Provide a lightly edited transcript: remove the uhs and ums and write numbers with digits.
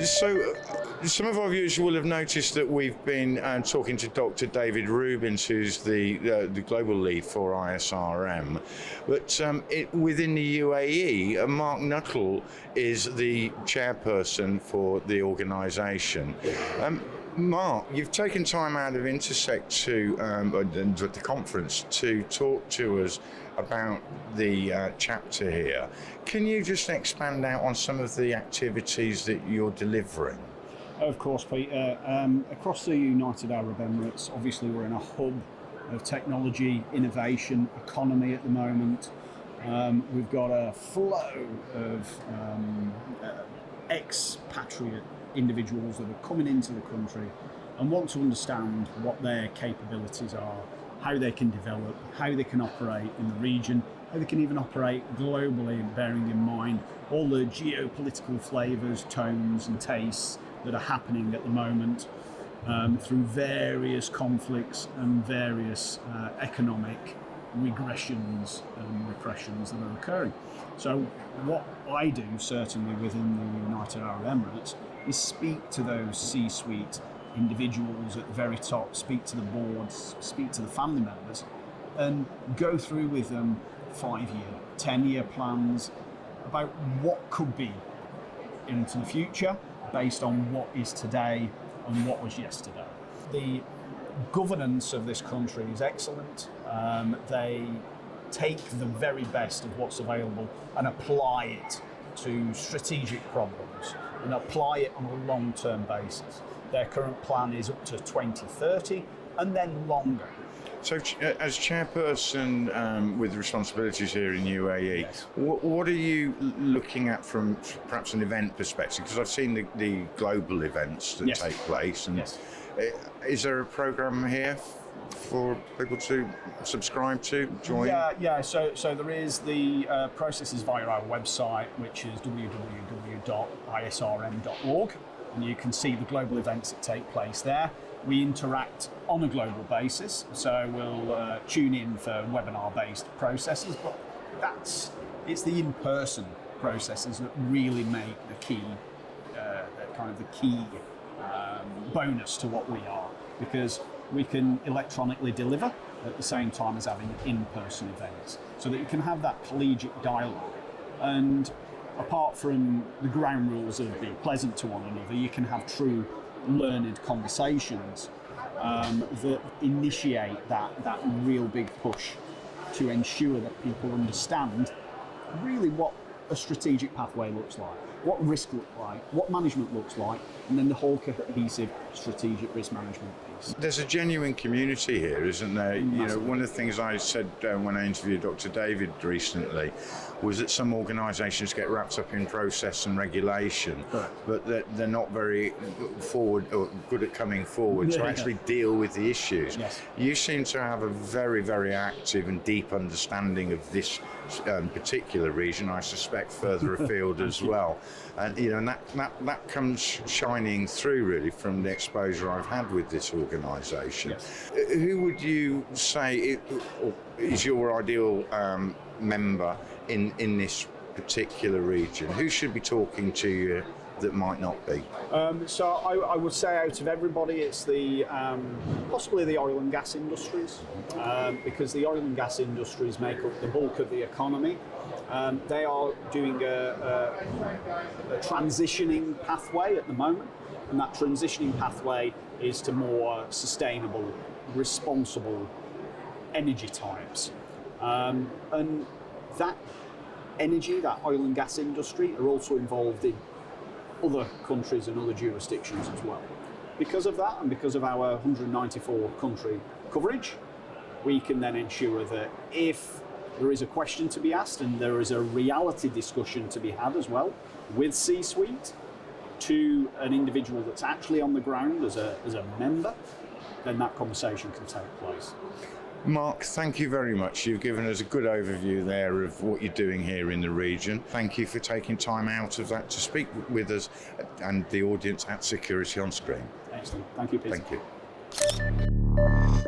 So, some of our viewers will have noticed that we've been talking to Dr. David Rubins, who's the global lead for ISRM. But within the UAE, Mark Nuttall is the chairperson for the organisation. Mark, you've taken time out of Intersect the conference to talk to us about the chapter here. Can you just expand out on some of the activities that you're delivering? Of course, Peter. Across the United Arab Emirates, obviously we're in a hub of technology, innovation, economy at the moment. We've got a flow of expatriate individuals that are coming into the country and want to understand what their capabilities are, how they can develop, how they can operate in the region, how they can even operate globally, bearing in mind all the geopolitical flavours, tones and tastes that are happening at the moment through various conflicts and various economic regressions and repressions that are occurring. So what I do, certainly within the United Arab Emirates, is speak to those C-suite individuals at the very top, speak to the boards, speak to the family members, and go through with them 5-year, 10-year plans about what could be into the future based on what is today and what was yesterday. The governance of this country is excellent. They take the very best of what's available and apply it to strategic problems and apply it on a long-term basis. Their current plan is up to 2030 and then longer. So, as chairperson with responsibilities here in UAE, yes. What are you looking at from perhaps an event perspective? Because I've seen the global events that yes. take place, and yes. Is there a program here for people to subscribe to, join? Yeah. So there is the processes via our website, which is www.isrm.org, and you can see the global events that take place there. We interact on a global basis, so we'll tune in for webinar-based processes, but it's the in-person processes that really make the key, bonus to what we are, because we can electronically deliver at the same time as having in-person events, so that you can have that collegiate dialogue. And apart from the ground rules of being pleasant to one another, you can have true learned conversations that initiate that real big push to ensure that people understand really what a strategic pathway looks like, what risk looks like, what management looks like, and then the whole cohesive strategic risk management piece. There's a genuine community here, isn't there? Massively. You know, one of the things I said when I interviewed Dr. David recently was that some organisations get wrapped up in process and regulation, Correct. but that they're not very forward or good at coming forward to actually deal with the issues. Yes. You seem to have a very, very active and deep understanding of this particular region. I suspect further afield as well, and that comes shining through really from the exposure I've had with this organisation. Yes. Who would you say is your ideal member in this particular region? Who should be talking to you that might not be? So I would say out of everybody, it's the possibly the oil and gas industries, because the oil and gas industries make up the bulk of the economy. They are doing a transitioning pathway at the moment, and that transitioning pathway is to more sustainable, responsible energy types. And that energy, that oil and gas industry, are also involved in other countries and other jurisdictions as well. Because of that, and because of our 194 country coverage, we can then ensure that if there is a question to be asked and there is a reality discussion to be had as well with C-suite to an individual that's actually on the ground as a member, then that conversation can take place. Mark, thank you very much. You've given us a good overview there of what you're doing here in the region. Thank you for taking time out of that to speak with us and the audience at Security on Screen. Excellent. Thank you, Peter. Thank you.